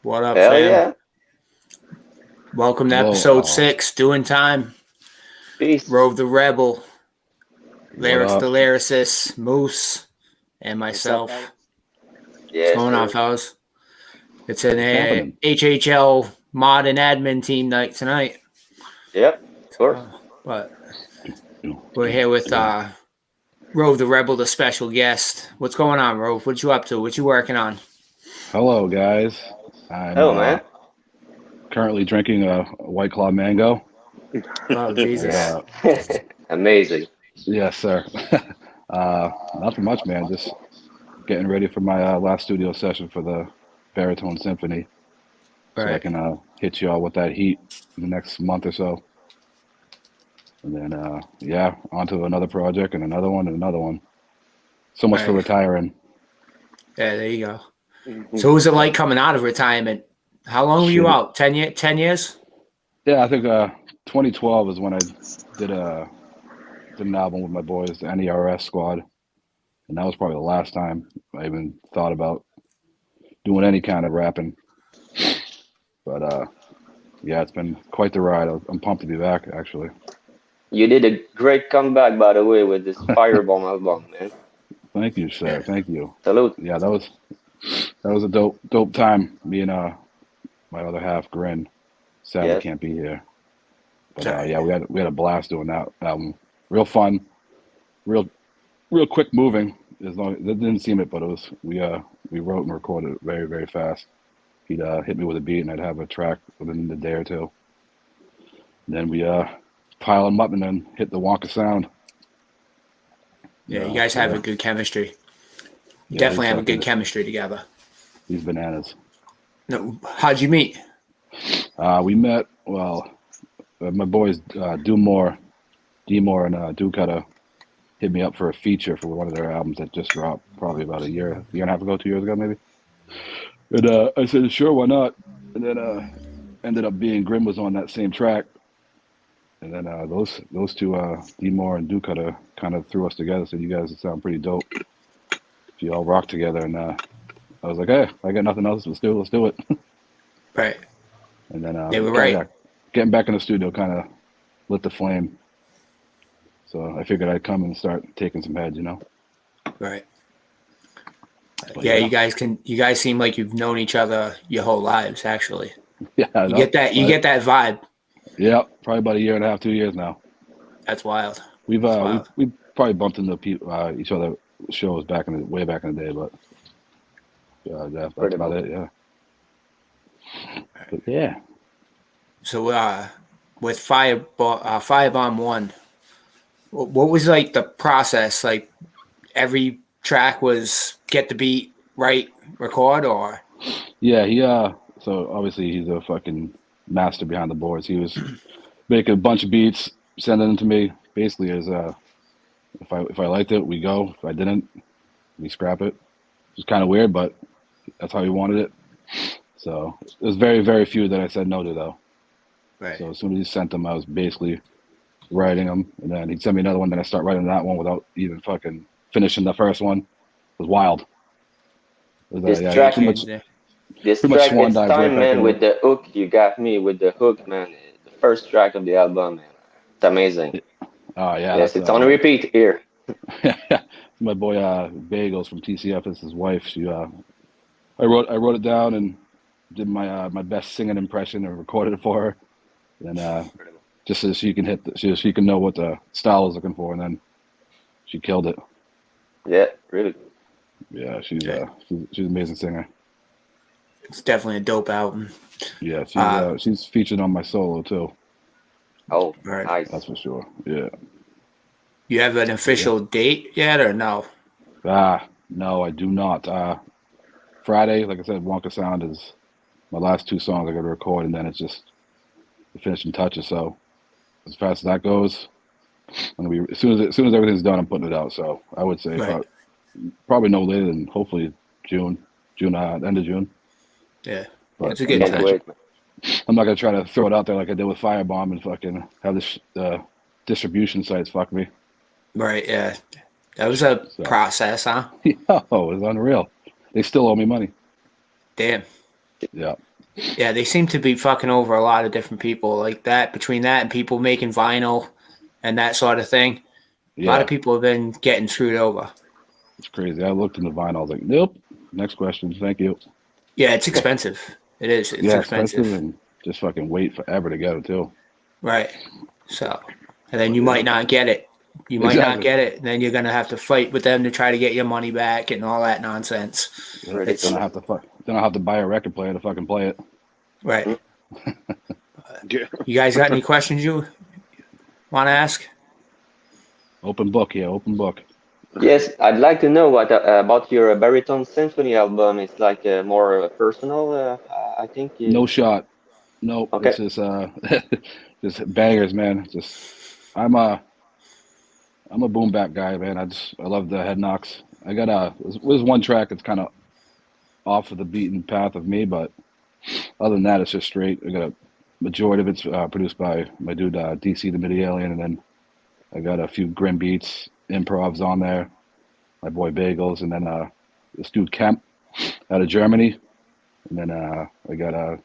What up, Hell fam? yeah. Welcome to Hello, episode 6, Doing Time. Peace. Rov the Rebel, Lyrics up? the Lyricist, Moose, and myself. What's up, Yeah, What's going on, sir. fellas? It's an happening? HHL mod and admin team night tonight. Yep, of course. But we're here with Rov the Rebel, the special guest. What's going on, Rov? What you up to? What you working on? Hello, guys. I'm Hello, man. currently drinking a White Claw Mango. Oh, Jesus. Amazing. Yes, sir. Nothing much, man. Just getting ready for my last studio session for the Baritone Symphony. So I Right. can hit you all with that heat in the next month or so. And then, on to another project and another one and another one. So much for Right. retiring. Yeah, there you go. So what was it like coming out of retirement? How long were you Shitty. out? 10 years? Yeah, I think 2012 is when I did an album with my boys, the NERS squad, and that was probably the last time I even thought about doing any kind of rapping. But yeah, it's been quite the ride. I'm pumped to be back, actually. You did a great comeback, by the way, with this Firebomb album, man. Thank you, sir. Yeah. Thank you. Salute. Yeah, that was a dope time. Me and my other half, Grinn, sadly Yes. can't be here. But Sorry. yeah, we had a blast doing that album. Real fun, real quick moving. As long it didn't seem it, but it was. We wrote and recorded it very, very fast. He'd hit me with a beat, and I'd have a track within a day or two. And then we pile them up, and then hit the Wonka sound. Yeah, you guys have a good chemistry. You Yeah, definitely have a exactly. good chemistry together. These bananas. No, how'd you meet? We met. Well, my boys D-More and Ducata hit me up for a feature for one of their albums that just dropped probably about a year and a half ago, 2 years ago maybe. And I said, sure, why not? And then ended up being Grinn was on that same track. And then those two, D-More and Ducata, kind of threw us together. Said, you guys sound pretty dope if you all rock together. And I was like, hey, I got nothing else. Let's do it. Right. And then They were right. getting back in the studio kind of lit the flame. So I figured I'd come and start taking some heads, Right. But Yeah, you guys seem like you've known each other your whole lives, actually. Yeah, You get that vibe. Yeah, probably about a year and a half, 2 years now. That's wild. We've wild. we probably bumped into each other shows way back in the day, but yeah, that's Pretty about it. Yeah. But yeah. So with Firebomb 1, what was like the process? Like every track was get the beat right, record, or? Yeah, so obviously he's a fucking master behind the boards. He was making a bunch of beats, sending them to me. Basically, as if I liked it, we go. If I didn't, we scrap it. It's kind of weird, but that's how he wanted it. So there's very, very few that I said no to, though. Right. So as soon as he sent them, I was basically writing them, and then he'd send me another one. Then I start writing that one without even fucking finishing the first one. It was wild. It was, This track- pretty much, This Pretty much track swan is dive right time, back man, in. with the hook. You got me with the hook, man. The first track of the album, man. It's amazing. oh yeah, Yes, that's, it's on repeat here. my boy Bagels from TCF is his wife. She I wrote it down and did my best singing impression and recorded it for her. And just so she can she can know what the style I was looking for, and then she killed it. Yeah, really. Yeah, she's an amazing singer. It's definitely a dope album. Yeah, she's featured on my solo too. Oh, Right. nice. That's for sure. Yeah. You have an official date yet, or no? No, I do not. Friday, like I said, Wonka Sound is my last two songs I got to record, and then it's just the finishing touches. So as fast as that goes, as soon as everything's done, I'm putting it out. So I would say Right. probably no later than hopefully end of June. Yeah. But It's a good I'm Can't not, time. wait, man. I'm not gonna try to throw it out there like I did with Firebomb and fucking have this distribution sites fuck me. Right, yeah. That was a So. process, huh? Oh, it was unreal. They still owe me money. Damn. Yeah. Yeah, they seem to be fucking over a lot of different people like that. Between that and people making vinyl and that sort of thing, a lot Yeah, of people have been getting screwed over. it's crazy. I looked in the vinyl. I was like, nope. Next question. Thank you. Yeah, it's expensive. It is. It's Yeah, expensive expensive. and just fucking wait forever to get it too. Right. So, and then But you yeah, might not get it. You might not exactly. get it. And then you're gonna have to fight with them to try to get your money back and all that nonsense. Yeah. It's Then I have to buy a record player to fucking play it. right. Yeah. You guys got any questions you want to ask? Open book, yeah, open book. Yes, I'd like to know what about your baritone symphony album. It's like more personal. I think. No shot. No, Okay. it's just just bangers, man. I'm a boom bap guy, man. I love the head knocks. I got there's one track that's kind of off of the beaten path of me, but other than that, it's just straight. I got a majority of it's produced by my dude DC the MIDI Alien, and then I got a few Grinn beats, improvs on there. My boy Bagels, and then this dude Kemp out of Germany, and then I got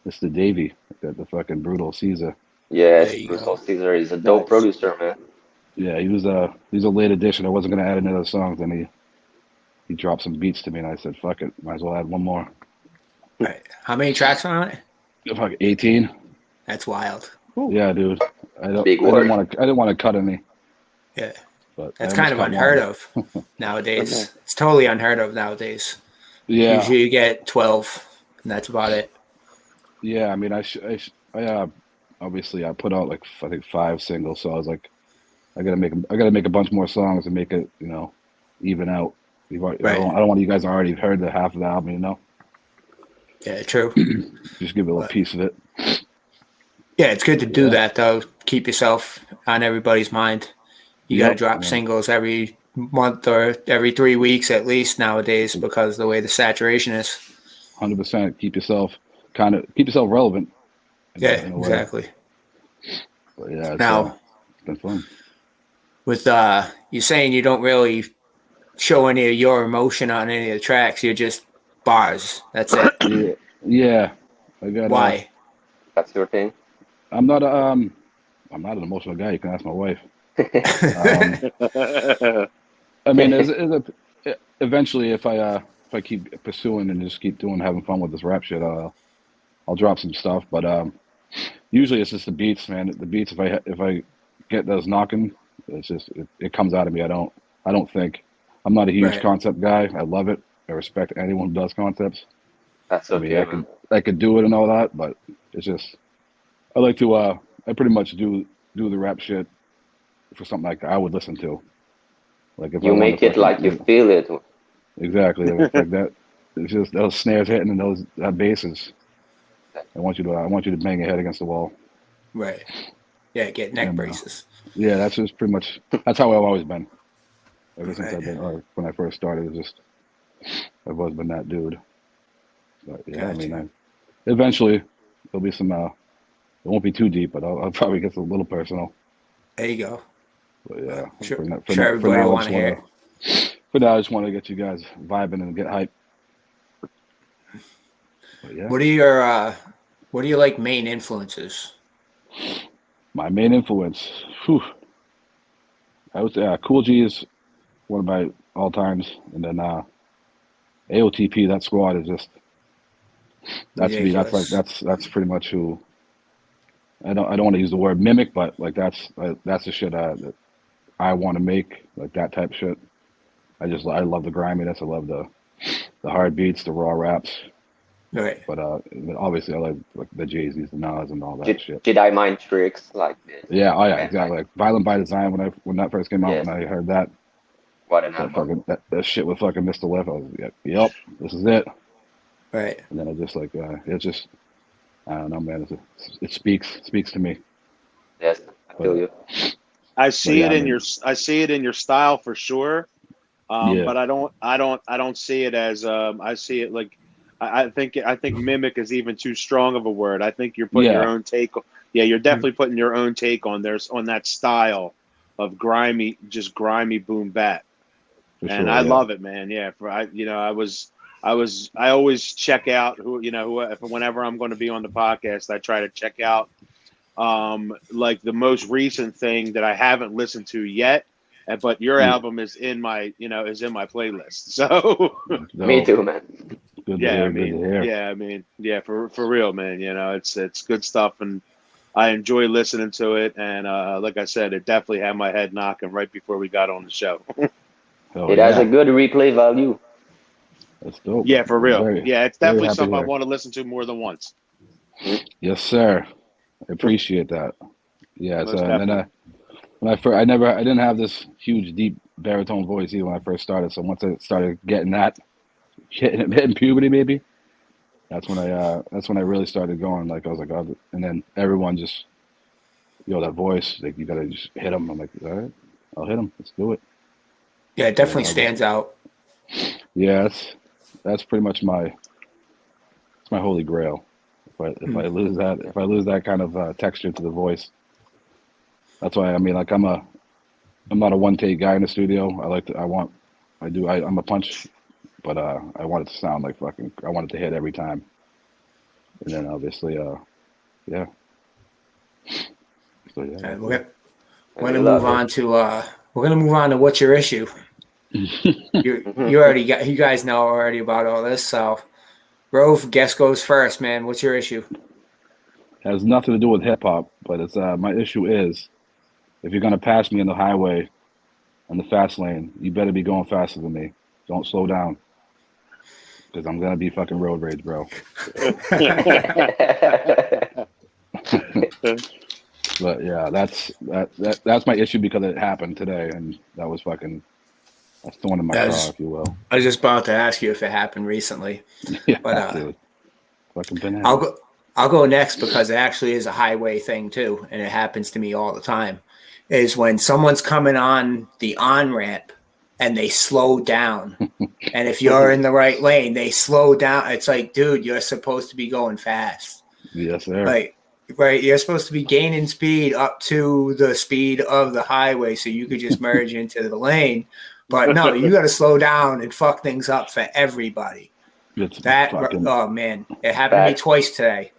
Mr. Davey, got the fucking brutal Caesar. Yes, There you Bruce go. Caesar is a dope Nice. producer, man. Yeah, he was a late addition. I wasn't gonna add any other songs, and he dropped some beats to me, and I said, "Fuck it, might as well add one more." Right. How many tracks are on it? Fuck 18. That's wild. Yeah, dude. Big I work. didn't want to cut any, Yeah. but That's I kind almost of cut unheard one. of nowadays. Okay. It's totally unheard of nowadays. Yeah, Usually you get 12, and that's about it. yeah. I mean, obviously I put out like I think 5 singles, so I was like, I gotta make a bunch more songs and make it, even out. Right. I don't want you guys to already heard the half of the album, Yeah, true. Just give it a little But, piece of it. yeah, it's good to do Yeah. that, though. Keep yourself on everybody's mind. You got to Yep. drop singles every month or every 3 weeks at least nowadays because of the way the saturation is. 100%. Keep yourself relevant. Yeah, in a way. exactly. But yeah, Now, it's been fun. with you saying you don't really show any of your emotion on any of the tracks, you're just bars. That's it. Yeah, yeah. I got. Why? That's your thing. I'm not an emotional guy. You can ask my wife. I mean, eventually, if I keep pursuing and just keep having fun with this rap shit, I'll drop some stuff. But usually it's just the beats, man. The beats. If I get those knocking, it's just it comes out of me. I don't think. I'm not a huge Right. concept guy. I love it. I respect anyone who does concepts. That's I mean, okay, man. I could do it and all that, but it's just I like to. I pretty much do the rap shit for something like that. I would listen to. Like if I You want make to it like you feel it. exactly like that. It's just those snares hitting and that bass is. I want you to bang your head against the wall. Right. Yeah, get neck And, braces. Yeah, that's just pretty much. That's how I've always been. Ever since Right. I've been, or when I first started, it's just I've always been that dude. But yeah, I mean, eventually there'll be some. It won't be too deep, but I'll probably get a little personal. There you go. But yeah, Sure, for sure everybody now, I want just to hear it. for now, I just want to get you guys vibing and get hype. But yeah, What are your like main influences? my main influence. Whew, I would say Cool G is one of my all times, and then AOTP. That squad is just that's me. That's like Ridiculous. that's pretty much who. I don't want to use the word mimic, but like that's the shit that I want to make, like that type of shit. I love the griminess. I love the hard beats, the raw raps. Right. But obviously I like the Jay-Z's, the Nas, and all that shit. Jedi mind tricks like this. Yeah, oh yeah, Man, exactly. Like Violent by Design when that first came out, Yes. when I heard that What an album. that shit with fucking Mr. Left, I was like, yep, this is it. Right. And then I just like it's just I don't know, man. It speaks to me. Yes, I feel you. I see yeah, it I in mean- I see it in your style for sure. Yeah. But I don't see it as I see it like I think mimic is even too strong of a word. I think you're putting your Yeah. own take. Yeah, you're definitely putting your own take on that style of grimy boom bap. For And sure, I yeah. love it, man. Yeah, I I always check out whenever I'm going to be on the podcast, I try to check out like the most recent thing that I haven't listened to yet. But your album is in my playlist. So Me too, man. Good to hear. Good to hear. Yeah, for real, man. It's good stuff, and I enjoy listening to it. And like I said, it definitely had my head knocking right before we got on the show. It has a good replay value. That's dope. Yeah, for real. It's definitely something I here. want to listen to more than once. Yes, sir. I appreciate that. Yeah, Most so and then when I didn't have this huge deep baritone voice either when I first started. So once I started getting that hitting puberty, maybe that's when I really started going. Like I was like, oh, and then everyone just, that voice, like you gotta just hit them. I'm like, all right, I'll hit them. Let's do it. Yeah, it definitely stands out. Yeah, that's pretty much it's my holy grail. If I lose that kind of texture to the voice, that's why I'm not a one take guy in the studio. I'm a punch, but I want it to sound like I want it to hit every time. And then obviously, yeah. So yeah. We're gonna move on to what's your issue. You guys know already about all this, so Rov, guest goes first, man. What's your issue? It has nothing to do with hip hop, but it's my issue is if you're gonna pass me in the highway on the fast lane, you better be going faster than me. Don't slow down, because I'm gonna be fucking road rage, bro. But yeah, that's my issue because it happened today, and that was fucking. That's thorn in my car, if you will. I was just about to ask you if it happened recently. Yeah, but dude. Fucking bananas. I'll go next because it actually is a highway thing too, and it happens to me all the time. Is when someone's coming on the on-ramp and they slow down. And if you're in the right lane, they slow down. It's like, dude, you're supposed to be going fast. Yes, sir. Right, you're supposed to be gaining speed up to the speed of the highway so you could just merge into the lane. But no, you got to slow down and fuck things up for everybody. Oh man, it happened to me twice today.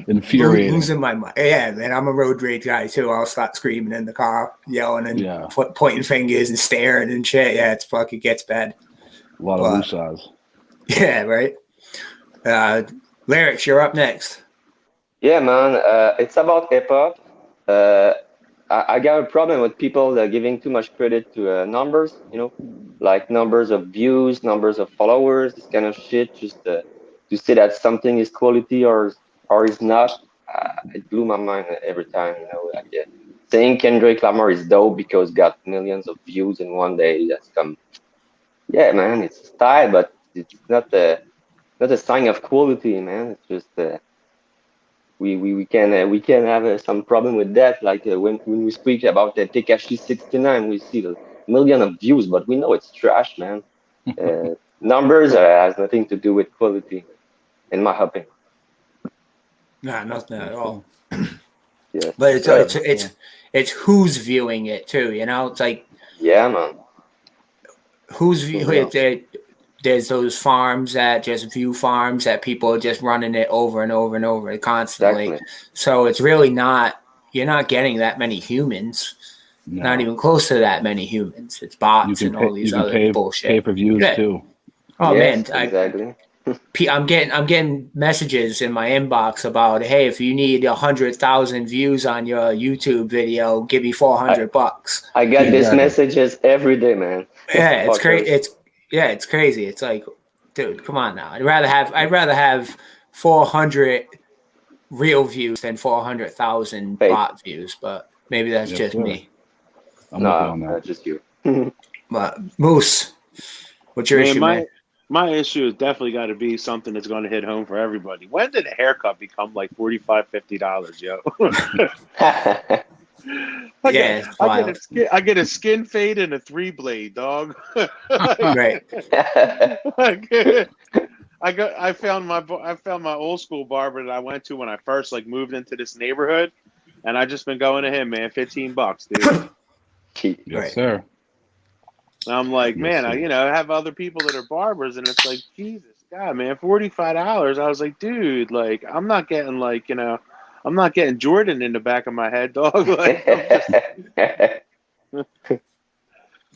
Infuriating. Losing my mind. Yeah, man, I'm a road rage guy too. I'll start screaming in the car, yelling and pointing fingers and staring and shit. Yeah, it gets bad. A lot of woosahs. Yeah, right. Lyrics, you're up next. Yeah, man. It's about hip hop. I got a problem with people giving too much credit to numbers, like numbers of views, numbers of followers, this kind of shit. Just to say that something is quality or is not, it blew my mind every time. Saying Kendrick Lamar is dope because got millions of views in one day. That's yeah, man. It's style, but it's not a sign of quality, man. It's just. We can have some problem with that. Like when we speak about the Tekashi 69, we see the million of views, but we know it's trash, man. Numbers has nothing to do with quality, in my opinion. Nah, nothing at all. Yeah, but it's who's viewing it too. It's like man. Who's viewing it? There's those farms that just view farms that people are just running it over and over and over constantly. Exactly. So it's really you're not getting that many humans, not even close to that many humans. It's bots and all these other bullshit. Pay-per-views too. Oh yes, man, exactly. I'm getting messages in my inbox about, hey, if you need 100,000 views on your YouTube video, give me $400. I get these messages every day, man. Yeah, it's crazy. It's crazy. It's like, dude, come on now. I'd rather have 400 real views than 400,000 bot views, but maybe that's just me. I'm on that. That's just you. But Moose, what's your issue, man? My issue has definitely got to be something that's going to hit home for everybody. When did a haircut become like $45, $50, yo? I get a skin fade and a 3-blade, dog. Right. I found my old school barber that I went to when I first moved into this neighborhood, and I just been going to him, man. $15, dude. Yes, sir. And I'm like, Yes, man, sir. I have other people that are barbers, and it's like, Jesus, God, man, $45. I was like, dude, like, I'm not getting like, I'm not getting Jordan in the back of my head, dog. Like, I'm just,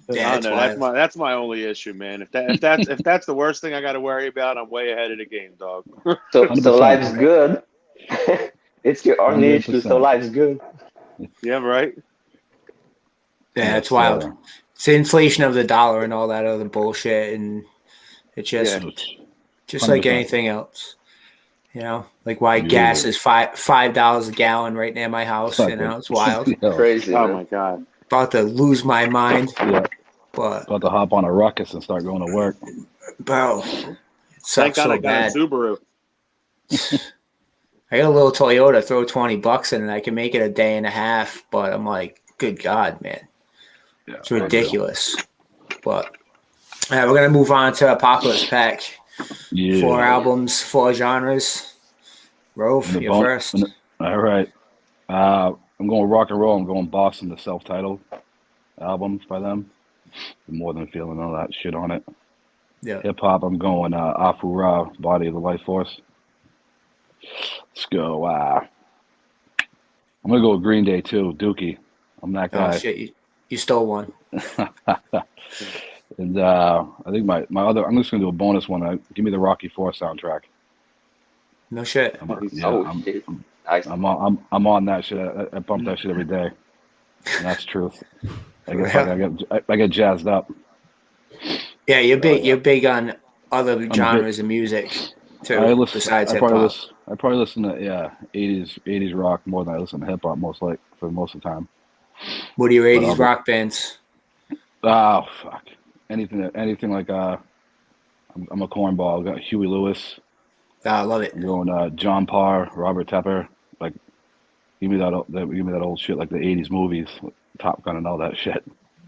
Yeah, I don't it's know. wild. That's my only issue, man. If that's the worst thing I got to worry about, I'm way ahead of the game, dog. So 100%. life's good. It's your only issue. So 100%. life's good. Yeah, right. Yeah, Yes, it's wild. sir. It's the inflation of the dollar and all that other bullshit, and it's Yeah. just like 100%. anything else. Like why You gas either. is $5 a gallon right near my house. It's wild. Yo, Crazy, Oh man. my God. About to lose my mind, yeah. but About to hop on a ruckus and start going to work. bro, it Thank sucks God I so got a bad. Subaru. I got a little Toyota, throw $20 in, and I can make it a day and a half. But I'm like, good God, man, Yeah, it's ridiculous. But we're gonna move on to Apocalypse Pack. Yeah. 4 albums, 4 genres. Rove, And the you're bone. first. All right. I'm going rock and roll. I'm going Boston, the self-titled album by them. More Than Feeling, all that shit on it. Yeah. Hip hop, I'm going Afu Ra, Body of the Life Force. Let's go. I'm gonna go with Green Day too, Dookie. I'm that Oh guy. shit, you stole one. And I think my other, I'm just gonna do a bonus one. Give me the Rocky IV soundtrack. No shit. Shit. Nice. I'm on that shit. I bump that shit every day. And that's truth. I guess I get jazzed up. Yeah, you're big. yeah. You're big on other I'm a bit. genres of music too, I listen. besides I hip probably hop. listen. I probably listen to 80s rock more than I listen to hip hop for most of the time. What are your But 80s rock bands? Oh fuck! Anything like I'm a cornball. I got Huey Lewis. I love it. I'm going John Parr, Robert Tepper. Like give me that old shit like the 80s movies, Top Gun and all that shit.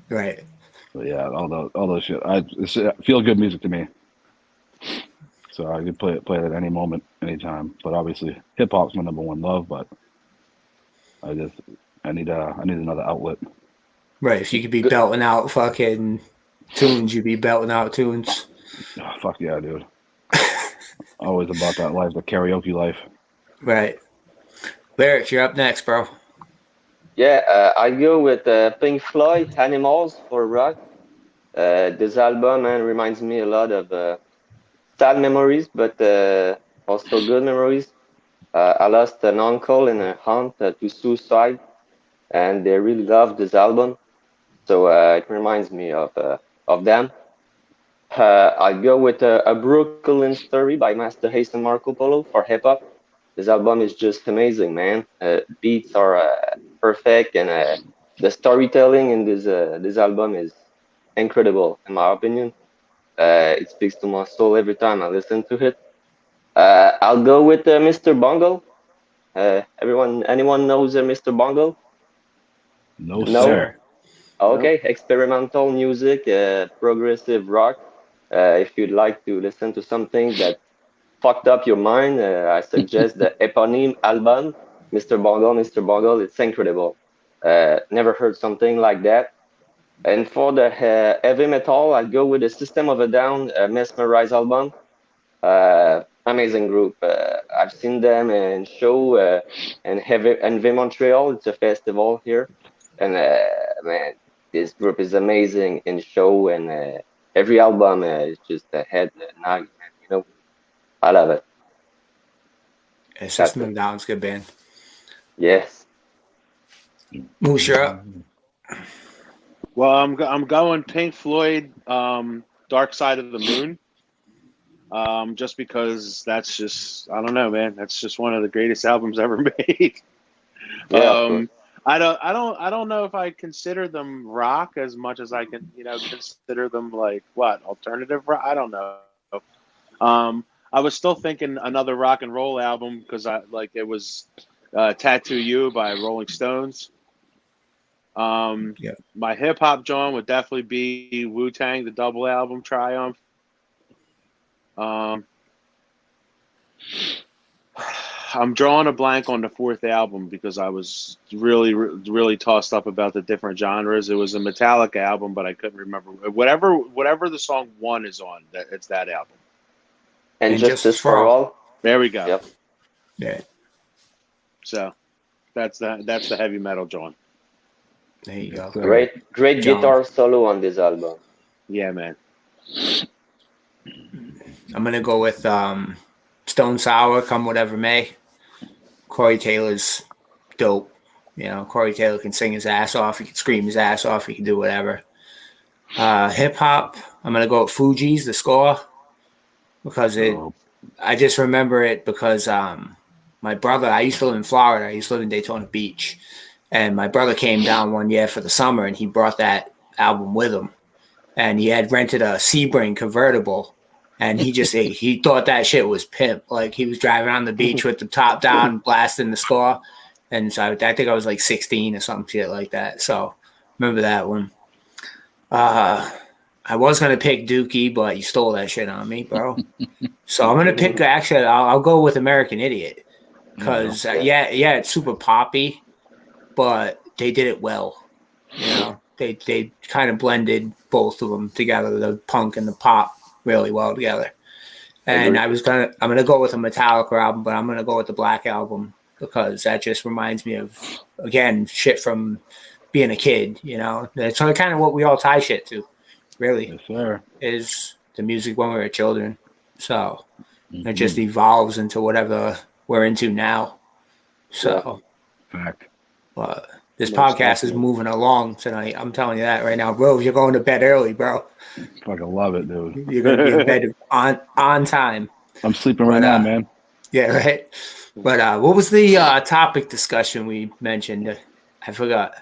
Right. But yeah, all those shit. It's feel good music to me. So I could play it at any moment, anytime. But obviously, hip hop's my number one love. But I need another outlet. Right. If you could be belting out fucking tunes, you'd be belting out tunes. Oh, fuck yeah, dude. Always about that life, the karaoke life. Right. Lyrics, you're up next, bro. Yeah, I go with Pink Floyd, Animals for rock. This album, man, reminds me a lot of sad memories, but also good memories. I lost an uncle and an aunt to suicide, and they really loved this album. So it reminds me of them. I go with a Brooklyn Story by Master Ace and Marco Polo for hip hop. This album is just amazing, man. Beats are perfect, and the storytelling in this album is incredible, in my opinion. It speaks to my soul every time I listen to it. I'll go with Mr. Bungle. Anyone knows Mr. Bungle? No, No? sir. Okay, experimental music, progressive rock. If you'd like to listen to something that fucked up your mind, I suggest the eponine album, Mr. Bungle, Mr. Bungle. It's incredible. Never heard something like that. And for the heavy metal, I'd go with the System of a Down Mesmerize album. Amazing group. I've seen them in show in Montreal. It's a festival here, and man, this group is amazing in show, and every album is just a head nag. I love it. Yeah, System of a Down's good band. Yes. Moose, you're up. Well, I'm going Pink Floyd, Dark Side of the Moon. Just because that's just, I don't know, man. That's just one of the greatest albums ever made. Yeah. I don't know if I consider them rock as much as I can, consider them like what, alternative rock. I don't know. I was still thinking another rock and roll album because it was Tattoo You by Rolling Stones. Yeah. My hip hop joint would definitely be Wu-Tang, the double album Triumph. I'm drawing a blank on the fourth album because I was really tossed up about the different genres. It was a Metallica album, but I couldn't remember whatever the song one is on. It's that album. And And Justice Justice for for All. There we go. Yep. Yeah, So that's the heavy metal, John. there you go. So, Great John. guitar solo on this album. Yeah, man. I'm gonna go with Stone Sour, Come Whatever May. Corey Taylor's dope. You know, Corey Taylor can sing his ass off. He can scream his ass off. He can do whatever. Hip hop, I'm gonna go with Fuji's The Score because I just remember it because my brother. I used to live in Florida. I used to live in Daytona Beach, and my brother came down one year for the summer, and he brought that album with him, and he had rented a Sebring convertible. And he thought that shit was pimp. Like he was driving on the beach with the top down, blasting The Score. And so I think I was like 16 or some shit like that. So remember that one. I was gonna pick Dookie, but you stole that shit on me, bro. So I'm gonna pick. Actually, I'll go with American Idiot because yeah, it's super poppy, but they did it well. You know, they kind of blended both of them together, the punk and the pop, really well together. And I'm gonna go with a Metallica album, but I'm gonna go with the Black Album because that just reminds me of, again, shit from being a kid. You know, it's kind of what we all tie shit to, really. Yes, sir. Is the music when we were children. So it just evolves into whatever we're into now. So Fact. but this podcast is moving along tonight. I'm telling you that right now, bro. You're going to bed early, bro. Fucking love it, dude. You're gonna be in bed on time. I'm sleeping right now, man. Yeah, right. But what was the topic discussion we mentioned? I forgot.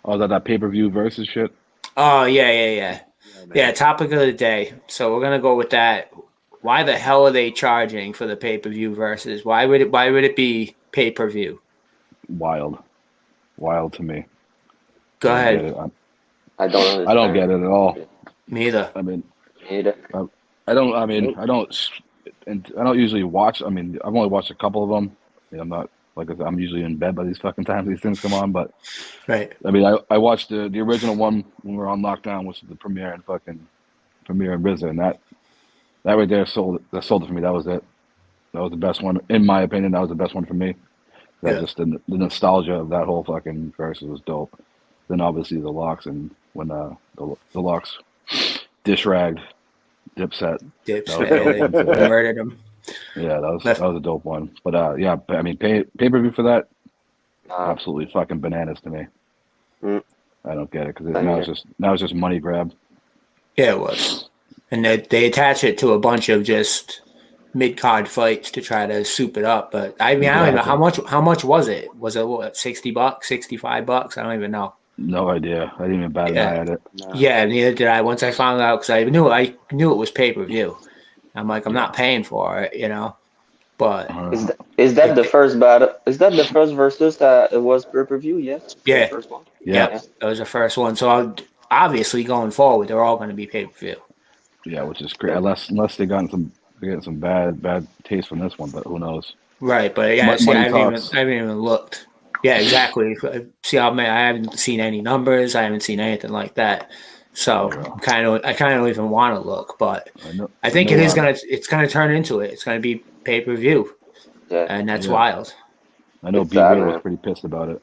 Oh, that pay-per-view versus shit? Oh yeah. Yeah, topic of the day. So we're gonna go with that. Why the hell are they charging for the pay-per-view versus? Why would it be pay-per-view? Wild to me. Go ahead. I don't understand. I don't get it at all. Me either. I mean, Neither. I don't usually watch. I mean, I've only watched a couple of them. I mean, I'm not like I said, I'm usually in bed by these fucking times these things come on. But Right. I mean, I watched the original one when we were on lockdown, which is the premiere in RZA, and that right there sold it for me. That was it. That was the best one, in my opinion. That was the best one for me. Just the nostalgia of that whole fucking verse was dope. Then obviously the Locks, and when the Locks dish ragged Dipset. They murdered him. Yeah, that was a dope one. But yeah, I mean, pay per view for that, absolutely fucking bananas to me. I don't get it because now it's just money grab. Yeah, it was, and they attach it to a bunch of just mid-card fights to try to soup it up. But I mean, I don't even know how much was it? Was it what, $60, $65? I don't even know. No idea. I didn't even bat an eye at it. No. Yeah, neither did I. Once I found out, because I knew it was pay-per-view. I'm like, I'm not paying for it, you know. But Is that the first battle? Is that the first versus that it was pay-per-view? Yes. Yeah. The first one. Yeah, that was the first one. So obviously going forward, they're all going to be pay-per-view. Yeah, which is great. Unless they got some bad taste from this one, but who knows? Right, but yeah, Money I talks. haven't even looked. Yeah, exactly. See how many? I haven't seen any numbers. I haven't seen anything like that. So I kind of don't even want to look, but I think it's gonna turn into it. It's gonna be pay-per-view, and that's wild. I know B-Ray was pretty pissed about it.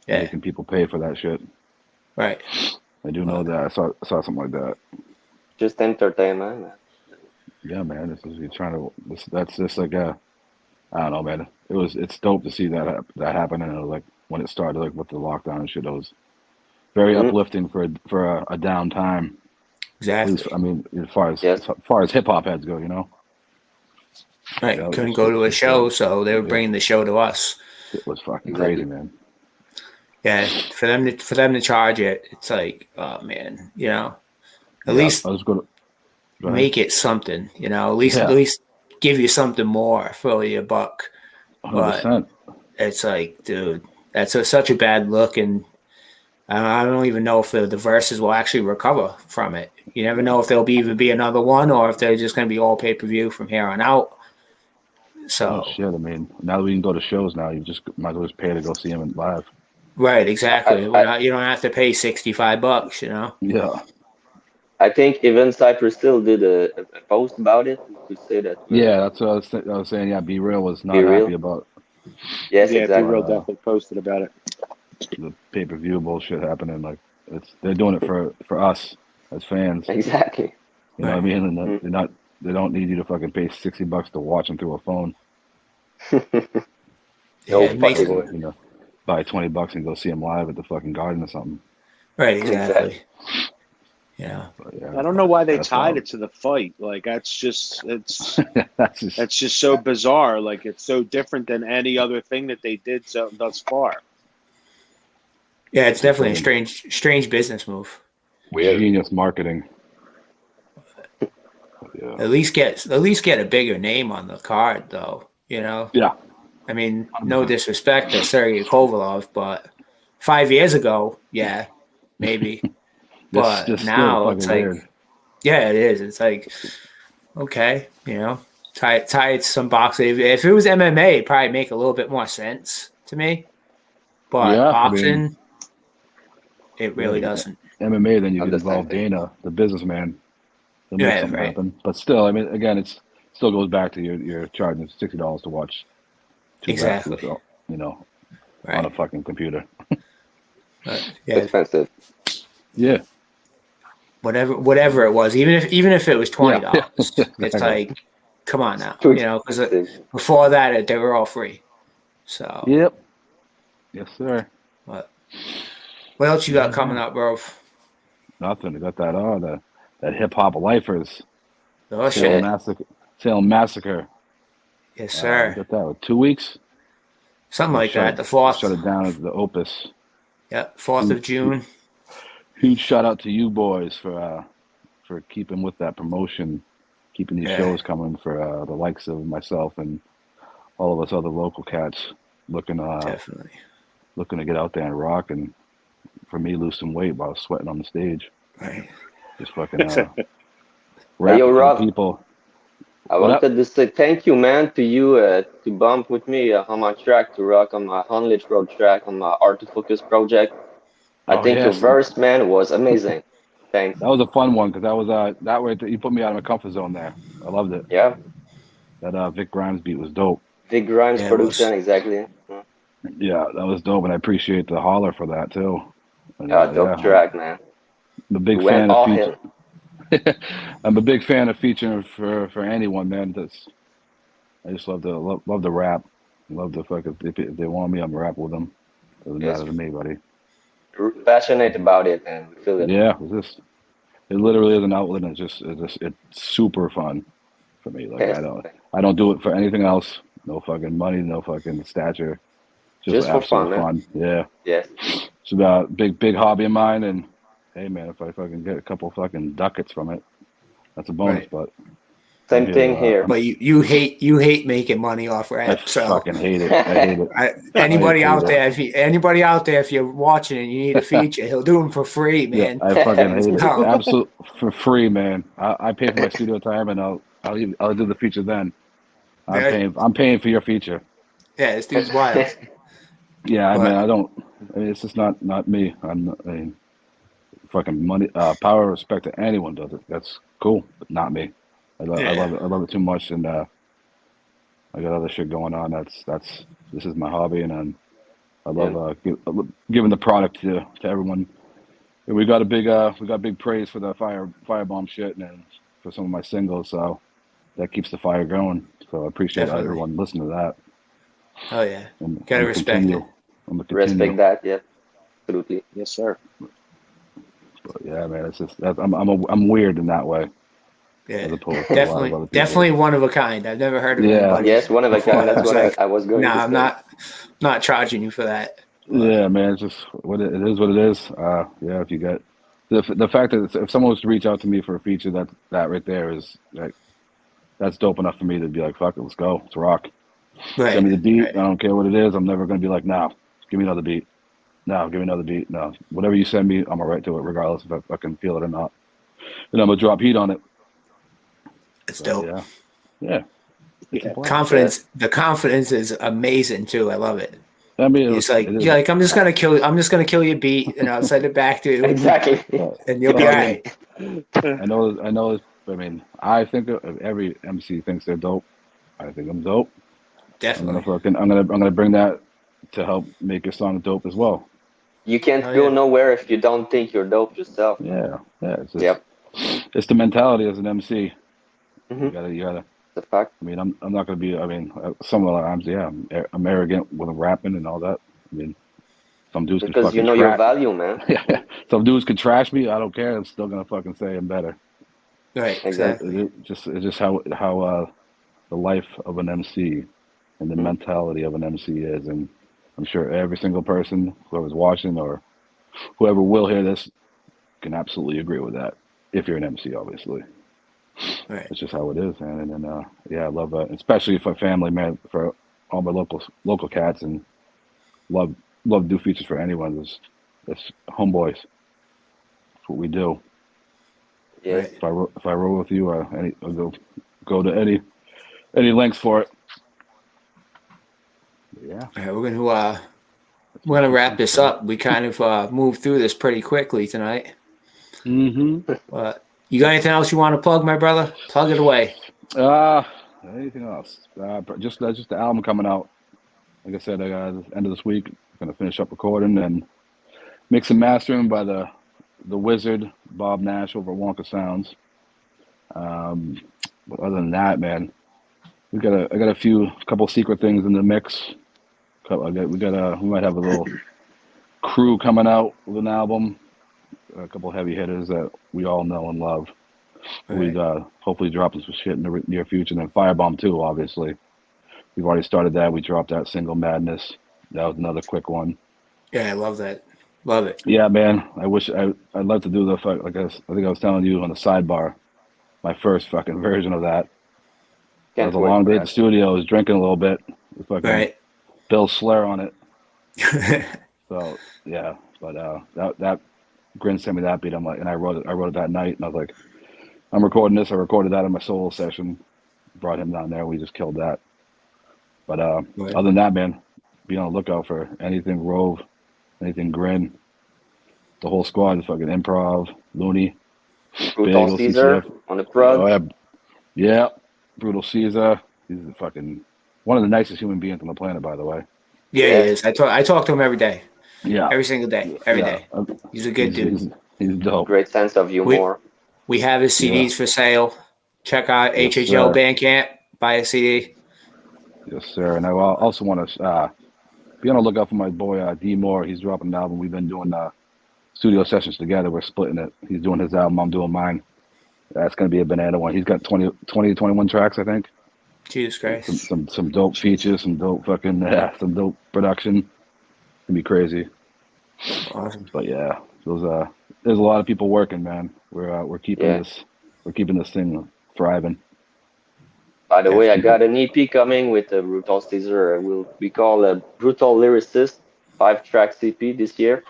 Yeah, Making people pay for that shit. right. I do know that. I saw something like that. Just entertainment. Yeah, man. That's just like I don't know, man. It's dope to see that happen, and like when it started, like with the lockdown and shit, it was very uplifting for a down time. Exactly. At least, I mean, as far as hip hop heads go, you know. Right. Yeah, Couldn't go to a show, so they were bringing the show to us. It was fucking crazy, man. Yeah, for them to charge it, it's like, oh man, you know, at least I was gonna make it something, you know, at least give you something more for your buck. 100%. But it's like, dude, that's such a bad look, and I don't even know if the verses will actually recover from it. You never know if there'll even be another one, or if they're just going to be all pay-per-view from here on out. So Oh shit! I mean, now that we can go to shows now, you just might as well just pay to go see him live. right, exactly. I, You don't have to pay $65. You know. Yeah, I think even Cypress still did a post about it to say that we're yeah. That's what I was saying. Yeah, Be Real was be not real. happy about Yes, Yeah, Be exactly. Real definitely posted about it. the pay-per-view bullshit happening. Like they're doing it for us as fans. Exactly. You know what I mean? And Mm. they don't need you to fucking pay $60 to watch them through a phone. No Yeah, it makes fucking it way. You know, buy $20 and go see them live at the fucking Garden or something. right. Exactly. Exactly. Yeah. But yeah, I don't know why they that's tied wild. it to the fight. Like that's just That's just that's just so bizarre. Like it's so different than any other thing that they did thus far. Yeah, it's definitely a fucking strange business move. Weird. genius marketing. Yeah, At least get a bigger name on the card, though. You know, yeah. I mean, no disrespect to Sergey Kovalov, but 5 years ago, yeah, maybe. That's But just still now it's fucking like, weird. yeah, it is. It's like, okay, you know, tie it to some boxing. If it was MMA, it'd probably make a little bit more sense to me. But Yeah, I mean, boxing, it yeah, really doesn't. MMA. Then you Not could the same involve thing. Dana, the businessman, to make Yeah, something right. happen. But still, I mean, again, it's still goes back to you're charging $60 to watch two Exactly. wrestlers, you know, on Right. a fucking computer. But yeah, Expensive. Yeah, whatever it was, even if it was $20, yeah, it's exactly. like, come on now, Too you know, because expensive. before that they were all free. So, Yep. Yes, sir. what else you got coming up, bro? Nothing. I got that on that hip hop lifers Oh Salem shit, massacre. Salem massacre. yes We sir, got that with 2 weeks. something They like that. The shut 4th, it down at the Opus. yeah, 4th of June. Huge shout out to you boys for keeping with that promotion, keeping these Yeah. shows coming for the likes of myself and all of us other local cats looking Definitely, to get out there and rock, and for me lose some weight while sweating on the stage. right. Just fucking Hey, rapping yo, for the Rob, people. I What up? wanted to say thank you, man, to you to bump with me on my track, to rock on my Honlich Road track, on my Art to Focus project. I Oh think your yes, verse, man, was amazing. Thanks. that was a fun one because that was that way you put me out of my comfort zone there. I loved it. Yeah, That Vic Grimes beat was dope. Vic Grimes Yeah, it was. production, exactly. Yeah, that was dope, and I appreciate the holler for that too. And, Dope track, man. I'm a We big went fan of all feature. in. I'm a big fan of featuring for anyone, man. I just love the rap. Love the fuck if they want me, I'm rap with them. Doesn't Yes, matter to me, buddy. passionate about it, and we feel it. Yeah, it literally is an outlet, and it's super fun for me. Like Yes, I don't do it for anything else. No fucking money, no fucking stature. just for fun, absolute man. fun. Yeah. Yes, It's about big hobby of mine, and hey man, if I fucking get a couple fucking ducats from it, that's a bonus. Right. But same thing here. But you hate making money off I rap. So fucking hate it. I hate it. anybody I hate out it. there, if you're watching and you need a feature, he'll do them for free, Yeah, man. I fucking hate it. No. Absolute for free, man. I pay for my studio time, and I'll do the feature then. Right? I'm paying for your feature. Yeah, this dude's wild. Yeah, But- I mean, it's just not me. I mean, fucking money, power, respect to anyone does it. That's cool, but not me. I love it. I love it too much, and I got other shit going on. This is my hobby, and I love giving the product to everyone. And we got big praise for the firebomb shit, and for some of my singles, so that keeps the fire going. So I appreciate Definitely. everyone listening to that. Oh yeah, I'm gotta gonna respect continue. it. I'm gonna continue. Respect that, yeah, absolutely. Yes, sir. But yeah, man, it's just I'm weird in that way, as Yeah, opposed to a lot of other people. definitely one of a kind. I've never heard of Yeah. anybody. Yes, one of a before kind. That's that was what like, I was going to I'm say. not charging you for that. Yeah, man, it's just what it is. What it is. Yeah, if you get the fact that if someone was to reach out to me for a feature, that right there is like that's dope enough for me to be like, fuck it, let's go, let's rock. Right. Send me the beat. Right. I don't care what it is. I'm never gonna be like, nah, give me another beat. No, give me another beat. No, whatever you send me, I'm gonna write to it, regardless if I fucking feel it or not. And I'm gonna drop heat on it. It's So, dope. yeah, yeah. It's a blast. Confidence. The confidence is amazing too. I love it. I mean, It's like you're like, I'm just gonna kill your beat and outside the back dude, Exactly. and you'll be all right. I know. I mean, I think every MC thinks they're dope. I think I'm dope. Definitely. I'm gonna bring that to help make your song dope as well. You can't Oh, go yeah. nowhere if you don't think you're dope yourself. Yeah. It's just, Yep. It's the mentality as an MC. Mhm. You gotta. The fact. I mean, I'm not gonna be. I mean, some of the times, yeah, I'm arrogant when I'm rapping and all that. I mean, some dudes can Because fucking you know your trash. value, man. Yeah, some dudes can trash me. I don't care. I'm still gonna fucking say I'm better. Right. Exactly. It's just how the life of an MC and the mentality of an MC is, and I'm sure every single person, whoever's watching or whoever will hear this, can absolutely agree with that. If you're an MC, obviously, Right. it's just how it is, man. And then, yeah, I love that, especially for family, man, for all my local cats, and love to do features for anyone. It's homeboys. That's what we do. Yes. Right. If I roll with you, I'll go to any lengths for it. Yeah. All right, we're gonna wrap this up. We kind of moved through this pretty quickly tonight. Mm-hmm. You got anything else you want to plug, my brother? Plug it away. Anything else? Just the album coming out. Like I said, I got the end of this week. Gonna finish up recording and mix and mastering by the wizard Bob Nash over at Wonka Sounds. But other than that, man, I got a couple secret things in the mix. We might have a little crew coming out with an album. A couple heavy hitters that we all know and love. Right. We'd hopefully drop some shit in the near future. And then Firebomb 2, obviously. We've already started that. We dropped that single, Madness. That was another quick one. Yeah, I love that. Love it. Yeah, man. I'd love to do the like I think I was telling you on the sidebar, my first fucking version of that. That was a long day at the studio. I was drinking a little bit. With fucking Right. Bill Slur on it. So yeah, but that Grinn sent me that beat. I'm like, and I wrote it that night, and I was like, I'm recording this. I recorded that in my solo session. Brought him down there. We just killed that. But Right. other than that, man, be on the lookout for anything Rov, anything Grinn. The whole squad is fucking Improv, Looney, Brutal Bagel, Caesar CCF. on the prod. Oh, yeah, Brutal Caesar. He's fucking one of the nicest human beings on the planet, by the way. Yeah, Yeah. he is. I talk to him every day. Yeah, Every single day. Every yeah. day. He's a good dude. He's dope. Great sense of humor. We have his CDs for sale. Check out Yes, HHL sir. Bandcamp. Buy a CD. Yes, sir. And I also want to be on the lookout for my boy D Moore. He's dropping an album. We've been doing studio sessions together. We're splitting it. He's doing his album. I'm doing mine. That's going to be a banana one. He's got 20 to 21 tracks, I think. Jesus Christ. Some dope features, some dope some dope production. It's gonna be crazy. Awesome. But yeah, there's a lot of people working, man. We're keeping this thing thriving. By the way, I got an EP coming with a Brutal Caesar. It will be called a Brutal Lyricist 5-track EP this year.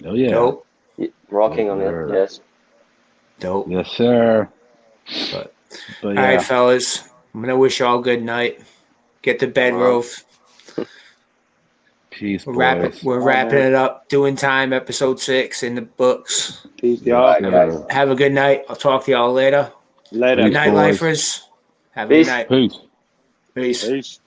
Oh yeah. Dope. Rocking on Sure. it, yes. Dope. Yes, sir. But, But all yeah, right, fellas. I'm going to wish you all good night. Get to bed, Rove. peace, We're boys. wrapping it up. Doing time, episode 6 in the books. Peace, y'all. Bye, guys. Have a good night. I'll talk to y'all later. Later. Good night, boys. lifers. Have a Peace. good night. Peace. Peace. Peace.